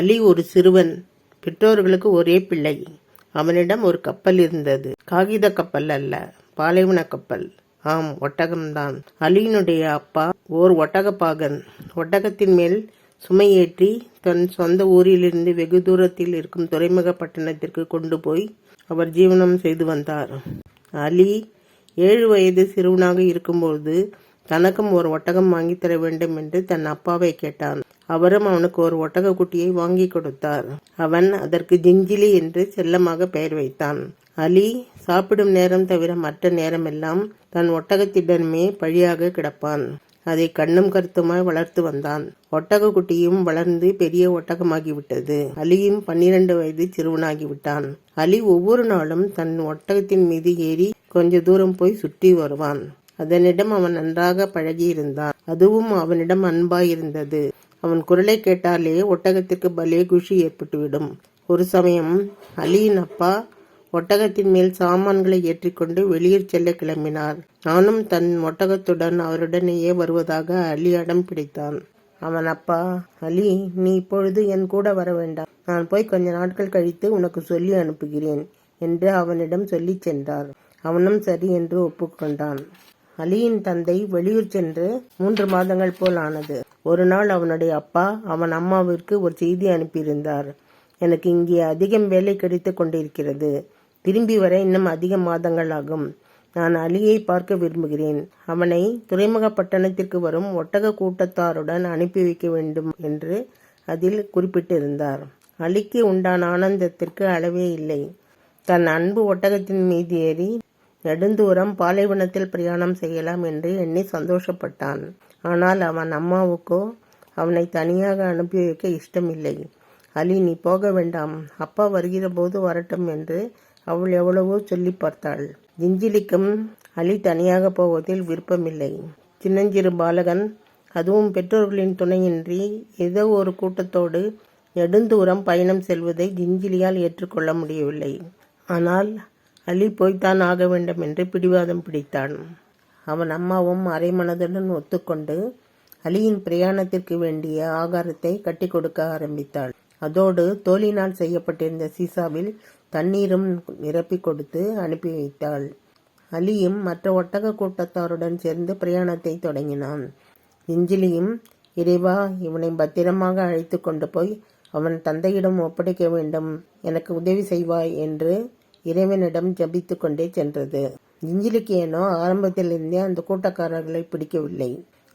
அலி ஒரு சிறுவன். பெற்றோர்களுக்கு ஒரே பிள்ளை. அவனிடம் ஒரு கப்பல் இருந்தது. காகித கப்பல் அல்ல, பாலைவன கப்பல். ஆம், ஒட்டகம்தான். அலியினுடைய அப்பா ஓர் ஒட்டகப்பாகன். ஒட்டகத்தின் மேல் சுமையேற்றி தன் சொந்த ஊரிலிருந்து வெகு தூரத்தில் இருக்கும் துறைமுக பட்டணத்திற்கு கொண்டு போய் அவர் ஜீவனம் செய்து வந்தார். அலி 7 வயது சிறுவனாக இருக்கும்போது தனக்கும் ஒரு ஒட்டகம் வாங்கி தர வேண்டும் என்று தன் அப்பாவை கேட்டான். அவரும் அவனுக்கு ஒரு ஒட்டக குட்டியை வாங்கி கொடுத்தார். அவன் அதற்கு ஜிஞ்சிலி என்று செல்லமாக பெயர் வைத்தான். அலி சாப்பிடும் நேரம் தவிர மற்ற நேரமெல்லாம் தன் ஒட்டகத்திடமே பழியாக கிடப்பான். அதை கண்ணும் கருத்துமாய் வளர்த்து வந்தான். ஒட்டக குட்டியும் வளர்ந்து பெரிய ஒட்டகமாகிவிட்டது. அலியும் 12 வயது சிறுவனாகிவிட்டான். அலி ஒவ்வொரு நாளும் தன் ஒட்டகத்தின் மீது ஏறி கொஞ்ச தூரம் போய் சுற்றி வருவான். அதனிடம் அவன் நன்றாக பழகியிருந்தான். அதுவும் அவனிடம் அன்பாயிருந்தது. அவன் குரலை கேட்டாலே ஒட்டகத்திற்கு பலே குஷி ஏற்பட்டுவிடும். ஒரு சமயம் அலியின் அப்பா ஒட்டகத்தின் மேல் சாமான்களை ஏற்றிக்கொண்டு வெளியில் செல்ல கிளம்பினார். நானும் தன் ஒட்டகத்துடன் அவருடனேயே வருவதாக அலி அடம் பிடித்தான். அவன் அப்பா, அலி, நீ இப்பொழுது என் கூட வர வேண்டாம். நான் போய் கொஞ்ச நாட்கள் கழித்து உனக்கு சொல்லி அனுப்புகிறேன் என்று அவனிடம் சொல்லி சென்றார். அவனும் சரி என்று ஒப்புக்கொண்டான். அலியின் தந்தை வெளியூர் சென்று 3 மாதங்கள் போல் ஆனது. ஒரு நாள் அவனுடைய அப்பா அவன் அம்மாவிற்கு ஒரு செய்தி அனுப்பியிருந்தார். எனக்கு இங்கே அதிகம் வேலை கிடைத்து கொண்டிருக்கிறது. திரும்பி வர இன்னும் அதிக மாதங்கள் ஆகும். நான் அலியை பார்க்க விரும்புகிறேன். அவனை துறைமுக பட்டணத்திற்கு வரும் ஒட்டக கூட்டத்தாருடன் அனுப்பி வைக்க வேண்டும் என்று அதில் குறிப்பிட்டிருந்தார். அலிக்கு உண்டான ஆனந்தத்திற்கு அளவே இல்லை. தன் அன்பு ஒட்டகத்தின் மீது ஏறி நெடுந்தூரம் பாலைவனத்தில் பிரயாணம் செய்யலாம் என்று எண்ணி சந்தோஷப்பட்டான். ஆனால் அவன் அம்மாவுக்கோ அவனை தனியாக அனுப்பி வைக்க இஷ்டமில்லை. அலி, நீ போக வேண்டாம், அப்பா வருகிற போது வரட்டும் என்று அவள் எவ்வளவோ சொல்லி பார்த்தாள். ஜிஞ்சிலிக்கும் அலி தனியாக போவதில் விருப்பமில்லை. சின்னஞ்சிறு பாலகன், அதுவும் பெற்றோர்களின் துணையின்றி ஏதோ ஒரு கூட்டத்தோடு நெடுந்தூரம் பயணம் செல்வதை ஜிஞ்சிலியால் ஏற்றுக்கொள்ள முடியவில்லை. ஆனால் அலி போய்த்தான் ஆக வேண்டும் என்று பிடிவாதம் பிடித்தான். அவன் அம்மாவும் அரை மனதுடன் ஒத்துக்கொண்டு அலியின் பிரயாணத்திற்கு வேண்டிய ஆகாரத்தை கட்டி கொடுக்க ஆரம்பித்தாள். அதோடு தோலினால் செய்யப்பட்டிருந்த சீசாவில் தண்ணீரும் நிரப்பி கொடுத்து அனுப்பி வைத்தாள். அலியும் மற்ற ஒட்டக கூட்டத்தாருடன் சேர்ந்து பிரயாணத்தை தொடங்கினான். இஞ்சிலியும், இறைவா, இவனை பத்திரமாக அழைத்து கொண்டு போய் அவன் தந்தையிடம் ஒப்படைக்க வேண்டும், எனக்கு உதவி செய்வாய் என்று இறைவனிடம் ஜபித்து கொண்டே சென்றது. ஜிஞ்சிலிக்கு ஏனோ ஆரம்பத்திலிருந்தே அந்த கூட்டக்காரர்களை பிடிக்கவில்லை.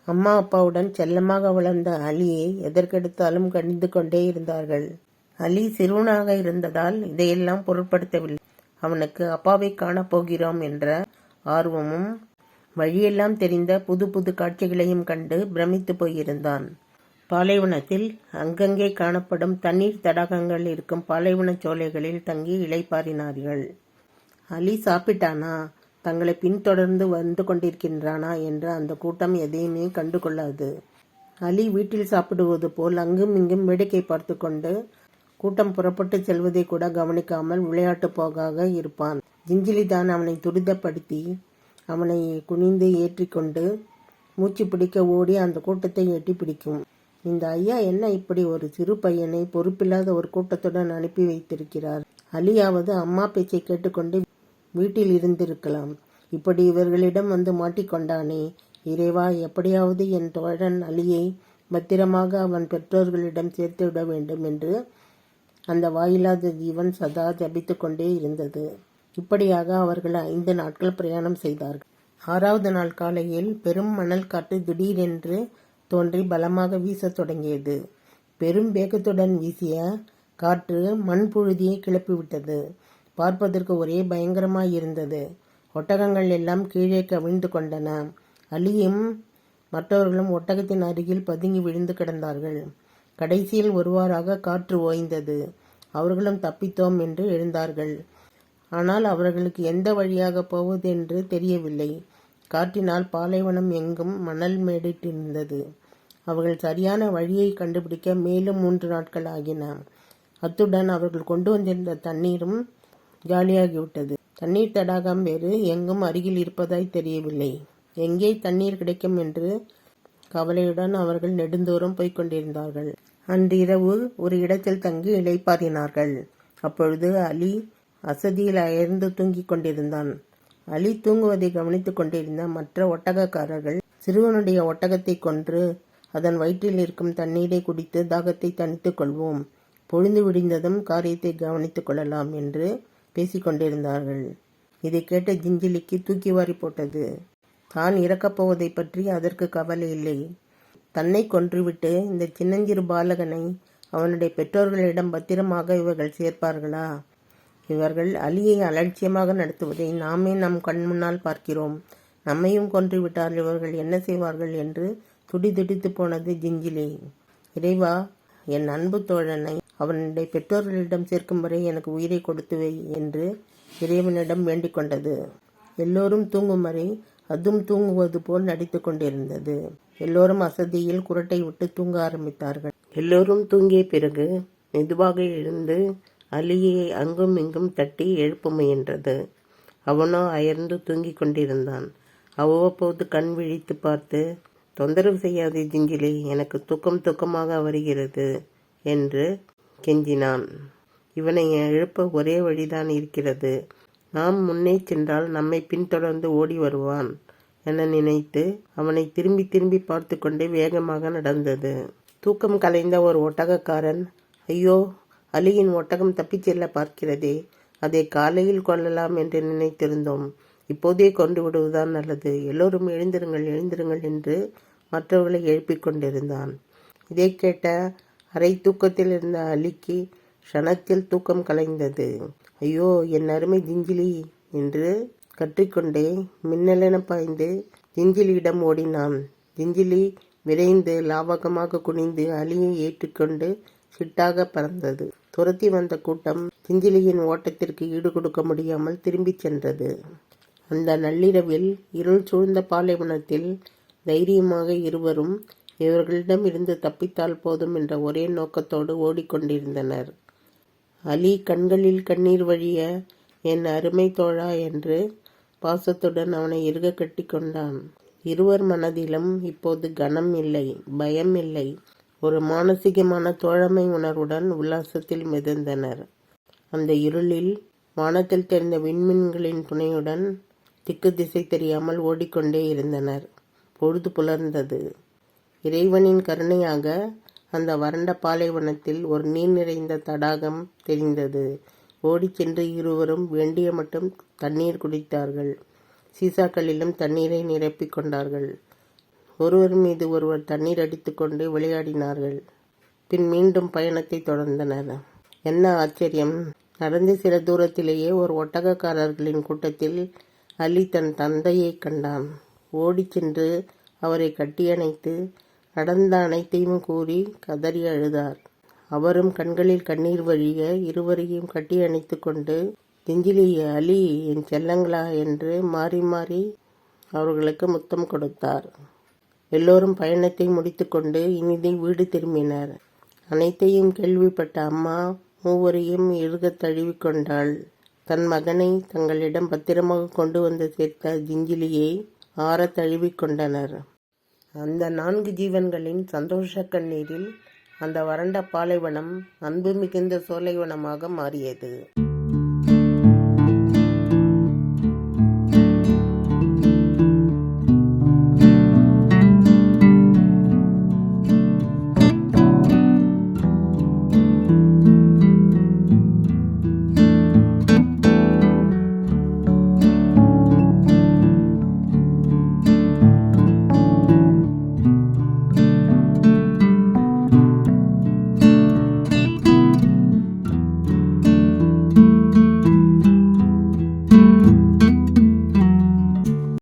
அம்மா அப்பாவுடன் செல்லமாக வளர்ந்த அலியை எதற்கெடுத்தாலும் கண்டித்து கொண்டே இருந்தார்கள். அலி சிறுவனாக இருந்ததால் இதையெல்லாம் பொருட்படுத்தவில்லை. அவனுக்கு அப்பாவை காணப்போகிறோம் என்ற ஆர்வமும் வழியெல்லாம் தெரிந்த புது புது காட்சிகளையும் கண்டு பிரமித்து போயிருந்தான். பாலைவனத்தில் அங்கங்கே காணப்படும் தண்ணீர் தடாகங்கள் இருக்கும் பாலைவன சோலைகளில் தங்கி இளைப்பாறினார்கள். அலி சாப்பிட்டானா, தங்களை பின்தொடர்ந்து வந்து கொண்டிருக்கின்றானா என்று அந்த கூட்டம் எதையுமே கண்டு கொள்ளாது. அலி வீட்டில் சாப்பிடுவது போல் அங்கும் இங்கும் வேடிக்கை பார்த்து கொண்டு கூட்டம் புறப்பட்டு செல்வதை கூட கவனிக்காமல் விளையாட்டு போகாக இருப்பான். ஜிஞ்சிலிதான் அவனை துரிதப்படுத்தி அவனை குனிந்து ஏற்றிக்கொண்டு மூச்சு பிடிக்க ஓடி அந்த கூட்டத்தை எட்டி பிடிக்கும். இந்த ஐயா என்ன இப்படி ஒரு சிறு பையனை பொறுப்பில்லாத ஒரு கூட்டத்துடன் அனுப்பி வைத்திருக்கிறார்? அலியாவது அம்மா பேச்சை கேட்டுக்கொண்டு வீட்டில் இருந்திருக்கலாம். இப்படி இவர்களிடம் வந்து மாட்டிக்கொண்டானே, இறைவா, எப்படியாவது என் தோழன் அலியை பத்திரமாக அவன் பெற்றோர்களிடம் சேர்த்து விட வேண்டும் என்று அந்த வாயில்லாத ஜீவன் சதா ஜபித்து கொண்டே இருந்தது. இப்படியாக அவர்கள் 5 நாட்கள் பிரயாணம் செய்தார்கள். 6வது நாள் காலையில் பெரும் மணல் காற்று திடீரென்று தோன்றி பலமாக வீசத் தொடங்கியது. பெரும் வேகத்துடன் வீசிய காற்று மண்புழுதியை கிளப்பிவிட்டது. பார்ப்பதற்கு ஒரே பயங்கரமாயிருந்தது. ஒட்டகங்கள் எல்லாம் கீழே கவிழ்ந்து கொண்டன. அலியும் மற்றவர்களும் ஒட்டகத்தின் அருகில் பதுங்கி விழுந்து கிடந்தார்கள். கடைசியில் ஒருவாறாக காற்று ஓய்ந்தது. அவர்களும் தப்பித்தோம் என்று எழுந்தார்கள். ஆனால் அவர்களுக்கு எந்த வழியாக போவது என்று தெரியவில்லை. காற்றினால் பாலைவனம் எங்கும் மணல் மேடிட்டிருந்தது. அவர்கள் சரியான வழியை கண்டுபிடிக்க மேலும் 3 நாட்கள் ஆகின. அத்துடன் அவர்கள் கொண்டு வந்திருந்த தண்ணீரும் காலியாகிவிட்டது. தண்ணீர் தடாகம் வேறு எங்கும் அருகில் இருப்பதாய் தெரியவில்லை. எங்கே தண்ணீர் கிடைக்கும் என்று கவலையுடன் அவர்கள் நெடுந்தூரம் போய்க் கொண்டிருந்தார்கள். அன்றிரவு ஒரு இடத்தில் தங்கி இளைப்பாறினார்கள். அப்பொழுது அலி அசதியில் அயர்ந்து தூங்கிக் கொண்டிருந்தான். அலி தூங்குவதை கவனித்துக் கொண்டிருந்த மற்ற ஒட்டகக்காரர்கள், சிறுவனுடைய ஒட்டகத்தை கொன்று அதன் வயிற்றில் இருக்கும் தண்ணீரை குடித்து தாகத்தை தணித்துக் கொள்வோம், பொழுது விடிந்ததும் காரியத்தை கவனித்துக் கொள்ளலாம் என்று பேசிக் கொண்டிருந்தார்கள். இதை கேட்ட ஜிஞ்சிலிக்கு தூக்கி வாரி போட்டது. தான் இறக்கப் போவதை பற்றி அதற்கு கவலை இல்லை. தன்னை கொன்றுவிட்டு இந்த சின்னஞ்சிறு பாலகனை அவனுடைய பெற்றோர்களிடம் பத்திரமாக இவர்கள் சேர்ப்பார்களா? இவர்கள் அலியை அலட்சியமாக நடத்துவதை நாமே நம் கண் முன்னால் பார்க்கிறோம். நம்மையும் கொன்றுவிட்டால் இவர்கள் என்ன செய்வார்கள் என்று துடிதுடித்து போனது ஜிஞ்சிலி. இறைவா, என் அன்பு தோழனை அவனுடைய பெற்றோர்களிடம் சேர்க்கும் வரை எனக்கு உயிரை கொடுத்து வை என்று இறைவனிடம் வேண்டிக் கொண்டது. எல்லோரும் தூங்கும் வரை அதுவும் தூங்குவது போல் நடித்து கொண்டிருந்தது. எல்லோரும் அசதியில் குரட்டை விட்டு தூங்க ஆரம்பித்தார்கள். எல்லோரும் தூங்கிய பிறகு மெதுவாக எழுந்து அலியை அங்கும் இங்கும் தட்டி எழுப்ப முயன்றது. அவனோ அயர்ந்து தூங்கிக் கொண்டிருந்தான். அவ்வப்போது கண் விழித்து பார்த்து, தொந்தரவு செய்யாதே ஜிஞ்சிலி, எனக்கு தூக்கமாக வருகிறது என்று கெஞ்சினான். இவனை எழுப்ப ஒரே வழிதான் இருக்கிறது. நாம் முன்னே சென்றால் நம்மை பின்தொடர்ந்து ஓடி வருவான் என நினைத்து அவனை திரும்பி திரும்பி பார்த்து கொண்டே வேகமாக நடந்தது. தூக்கம் கலைந்த ஒரு ஒட்டகக்காரன், ஐயோ, அலியின் ஒட்டகம் தப்பிச் செல்ல பார்க்கிறதே, அதை காலையில் கொள்ளலாம் என்று நினைத்திருந்தோம். இப்போதே கொண்டு விடுவதுதான் நல்லது. எல்லோரும் எழுந்திருங்கள் எழுந்திருங்கள் என்று மற்றவர்களை எழுப்பிக் கொண்டிருந்தான். இதை கேட்ட அரை தூக்கத்தில் இருந்த அலிக்கு க்ஷணத்தில் தூக்கம் கலைந்தது. ஐயோ, என் அருமை ஜிஞ்சிலி என்று கற்றிக்கொண்டே மின்னலென பாய்ந்து ஜிஞ்சிலியிடம் ஓடினான். ஜிஞ்சிலி விரைந்து லாவகமாக குனிந்து அலியை ஏற்றிக்கொண்டு சிட்டாக பறந்தது. துரத்தி வந்த கூட்டம் ஜிஞ்சிலியின் ஓட்டத்திற்கு ஈடு கொடுக்க முடியாமல் திரும்பிச் சென்றது. அந்த நள்ளிரவில் இருள் சூழ்ந்த பாலைவனத்தில் தைரியமாக இருவரும் இவர்களிடம் இருந்து தப்பித்தால் போதும் என்ற ஒரே நோக்கத்தோடு ஓடிக்கொண்டிருந்தனர். அலி கண்களில் கண்ணீர் வழிய, என் அருமை தோழா என்று பாசத்துடன் அவனை இறுக கட்டி கொண்டான். இருவர் மனதிலும் இப்போது கனம் இல்லை, பயம் இல்லை, ஒரு மானசீகமான தோழமை உணர்வுடன் உல்லாசத்தில் மிதந்தனர். அந்த இருளில் வானத்தில் தெரிந்த விண்மீன்களின் துணையுடன் திக்கு திசை தெரியாமல் ஓடிக்கொண்டே இருந்தனர். பொழுது புலர்ந்தது. இறைவனின் கருணையாக அந்த வறண்ட பாலைவனத்தில் ஒரு நீர் நிறைந்த தடாகம் தெரிந்தது. ஓடிச் சென்று இருவரும் வேண்டிய மட்டும் தண்ணீர் குடித்தார்கள். சீசாக்களிலும் தண்ணீரை நிரப்பிக் கொண்டார்கள். ஒருவர் மீது ஒருவர் தண்ணீர் அடித்துக்கொண்டு விளையாடினார்கள். பின் மீண்டும் பயணத்தை தொடர்ந்தனர். என்ன ஆச்சரியம்! நடந்த சில தூரத்திலேயே ஒரு ஒட்டகக்காரர்களின் கூட்டத்தில் அலி தன் தந்தையை கண்டான். ஓடிச் சென்று அவரை கட்டியணைத்து நடந்த அனைத்தையும் கூறி கதறி அழுதார். அவரும் கண்களில் கண்ணீர் வழிய இருவரையும் கட்டி அணைத்து கொண்டு, ஜிஞ்சிலி, அலி, என் செல்லங்களா என்று மாறி மாறி அவர்களுக்கு முத்தம் கொடுத்தார். எல்லோரும் பயணத்தை முடித்துக்கொண்டு இனிதே வீடு திரும்பினர். அனைத்தையும் கேள்விப்பட்ட அம்மா மூவரையும் இறுகத் தழுவிக்கொண்டாள். தன் மகனை தங்களிடம் பத்திரமாக கொண்டு வந்து சேர்த்த ஜிஞ்சிலியை ஆறத் தழுவிக்கொண்டனர். அந்த 4 ஜீவன்களின் சந்தோஷ கண்ணீரில் அந்த வறண்ட பாலைவனம் அன்பு மிகுந்த சோலைவனமாக மாறியது.